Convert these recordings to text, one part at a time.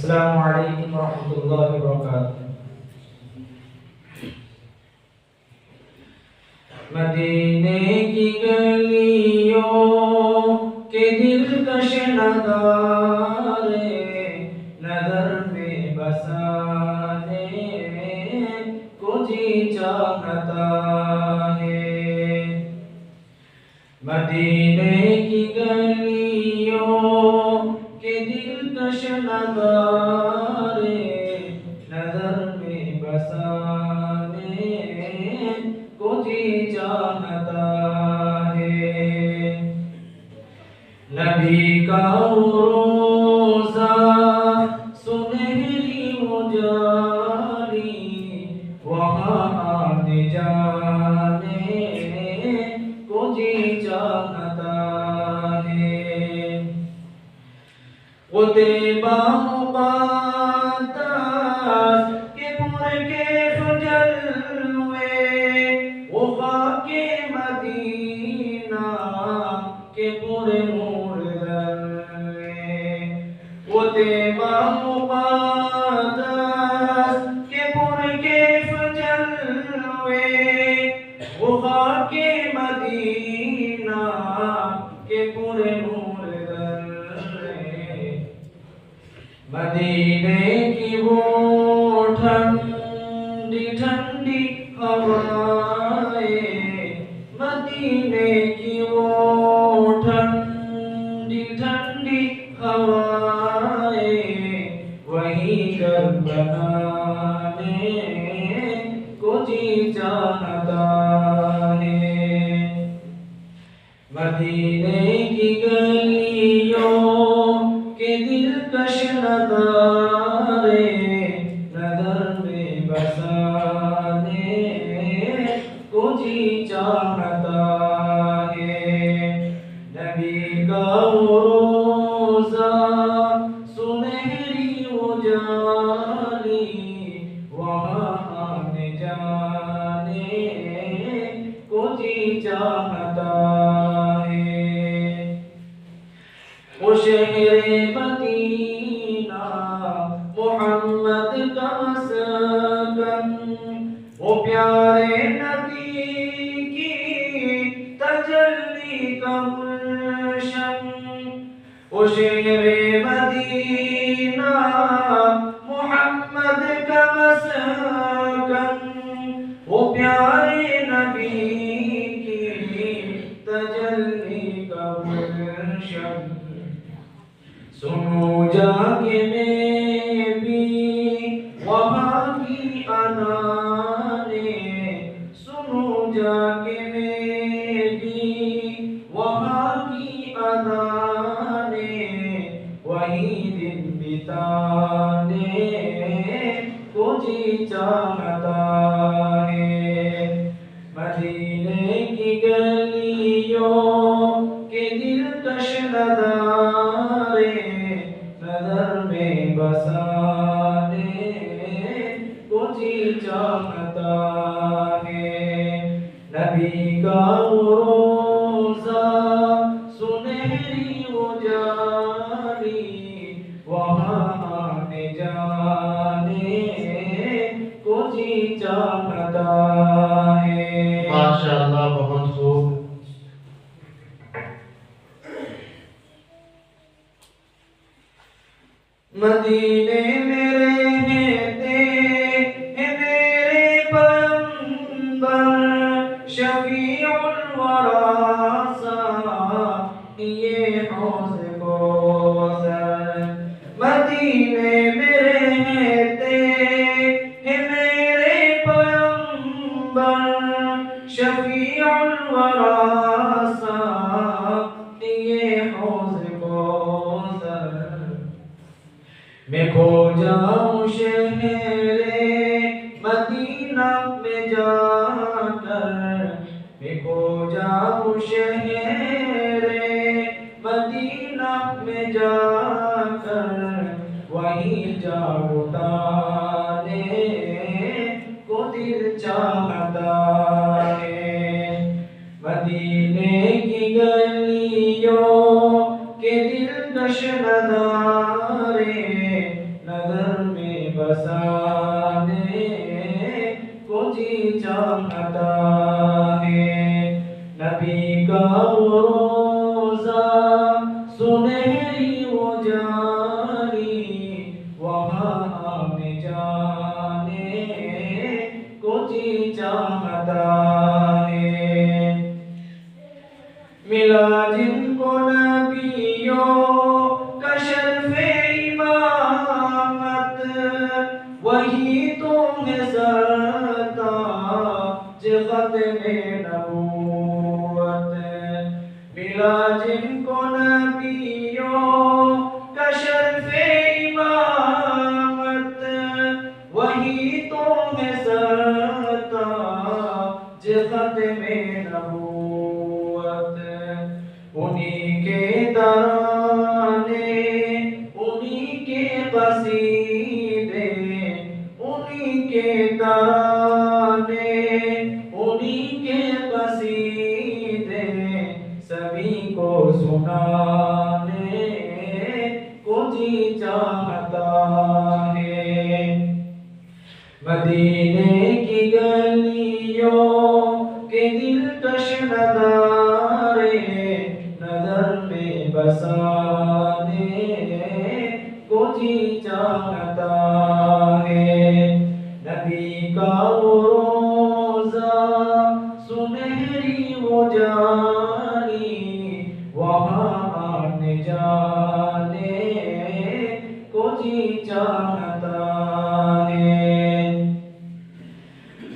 السلام علیکم ورحمۃ اللہ وبرکاتہ۔ مدینے کی گلیوں کے دلکش نظارے نظر میں بسانے کو جی چاہتا ہے۔ مدینے کی گلیوں کے دلکش نظارے نظر میں بسانے کو جی چاہتا ہے۔ نبی کا روضہ سنہری اجالی وہاں آنے جانے کو جی چاہتا ہے۔ وہ طیبہ مقدس کے پر کیف جلوے، وہ خاک مدینہ کے پر نور جلوے، وہ طیبہ مقدس کے پر کیف جلوے، وہ خاک مدینہ کے پر نور جلوے۔ مدینے کی وہ ٹھنڈی ٹھنڈی ہوائیں، مدینے کی وہ ٹھنڈی ٹھنڈی ہوائیں، وہی گھر بنانے کو جی چاہتا ہے۔ مدینے کی گلیوں کے دلکش نظارے نظر میں بسانے کو جی چاہتا ہے۔ نبی کا روضہ سنہری اجالی وہاں آنے جانے کو جی چاہتا ہے۔ وہ شہر مدینہ محمد کا مسکن، وہ پیارے نبی کی تجلی کا گلشن، وہ شہر مدینہ محمد کا مسکن، وہ پیارے نبی کی تجلی کا گلشن۔ سنو جا کے میں بھی وہاں کی اذانیں، سنو جا کے میں بھی وہاں کی اذانیں، وہی دن بتانے کو جی چاہتا ہے۔ مدینے کی گلیوں کے دلکش نظارے نظر میں بسانے کو جی چاہتا ہے۔ نبی کا روضہ سنہری اجالی وہاں آنے جانے کو جی چاہتا ہے۔ ماشاءاللہ، بہت خوب۔ مدینے میں رہتے ہیں میرے پیغمبر، شفیع الورا یہ حوض کوثر۔ مدینے میں رہتے ہیں میرے پیغمبر، شفیع الورا یہ حوض کوثر۔ میں کھو جاؤں شہر مدینہ میں جا کر، میں کھو جاؤں شہر مدینہ میں جا کر، وہیں جا اٹھانے کو دل چاہتا ہے۔ مدینے کی گلیوں کے دلکش نظارے بسانے کو جی چاہتا ہے نبی کا وہ روزہ سنہری وہ جاری وہاں ہمیں جانے کو جی چاہتا ہے ملا جن کو نبیوں کا شرف امامت وہی تمہیں سرتاج ختم نبوت ملا جن کو نبیوں کا شرف امامت وہی تمہیں سرتاج ختم نبوت انہی کے ترانے انہی کے قصیدے انہی کے ترانے انہی کے قصیدے سبھی کو سنانے کو جی چاہتا ہے مدینے کی گلیوں کے دلکش نظارے نظر میں بسانے کو جی چاہتا ہے نبی کا وہ روزہ سنہری وہ جاری وہاں آنے جانے کو جی چاہتا ہے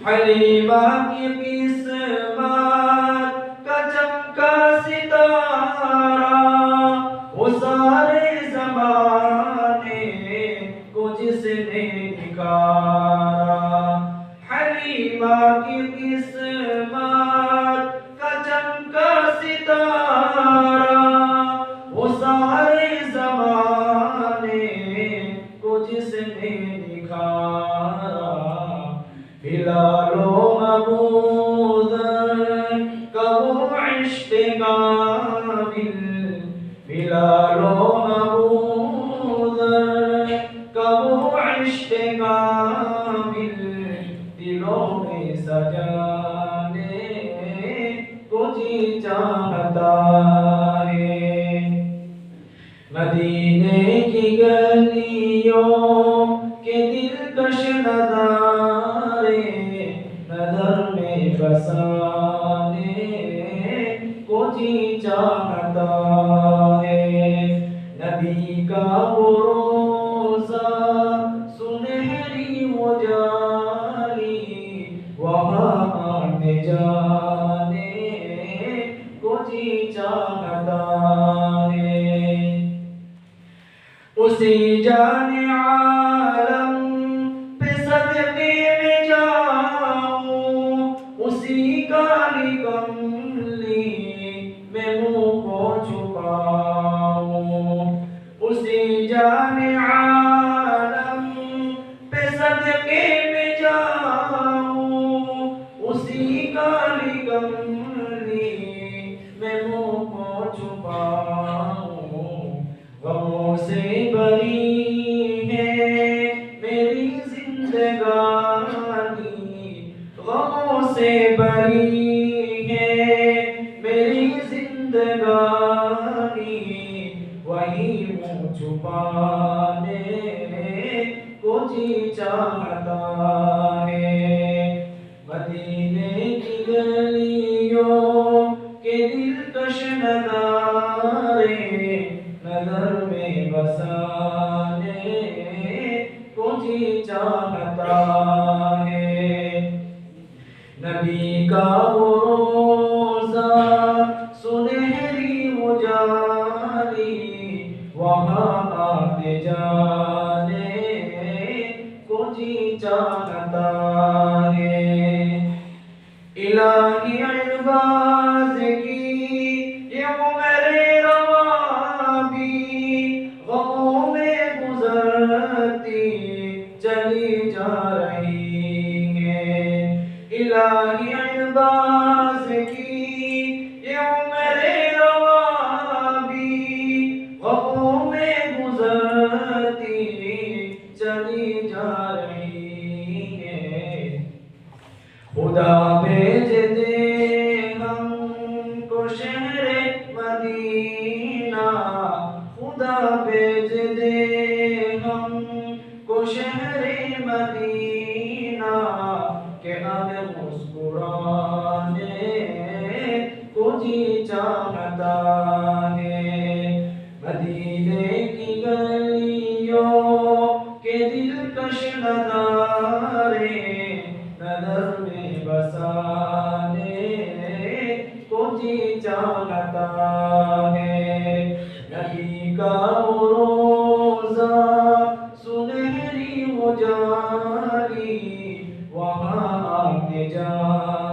حلیمہ کی قسمت کا چمکا ستارہ وہ سارے زمانے کو جس نے نکھارا حلیمہ کی قسمت کا چمکا ستارہ وہ سارے زمانے کو جس نے نکھارا بلال و ابو ذر کا وہ عشق کامل بلال و ابو ذر کا وہ عشق کامل دلوں میں سجانے کو جی چاہتا ہے مدینے کی گلیوں کے دلکش نظارے نظر میں بسانے کو جی چاہتا ہے نبی کا وہ روزہ سنہری وہ جاری وہاں آنے جانے کو جی چاہتا ہے اسی جان عالم پہ صدقے میں جاؤں اسی کالی کملی میں منہ کو چھپاؤں اسی جان عالم پہ صدقے میں جاؤں اسی کالی کملی میں منہ کو چھپاؤں غموں سے بری ہے میری زندگانی غموں سے بری ہے میری زندگانی وہی منہ چھپانے کو جی چاہتا ہے مدینے کی گلیوں کے دلکش نظارے نظر میں بسانے کو جی چاہتا ہے نبی کا وہ روزہ سنہری وہ جاری وہاں آنے جانے کو جی چاہتا ہے الہی عرباز کی یہ عمر رواں بھی غموں میں گزرتی چلی جا رہی ہے الہی عرباز کی یہ عمر رواں بھی غموں میں گزرتی چلی جا فضا سنہری ہو جاری وہاں آتے جا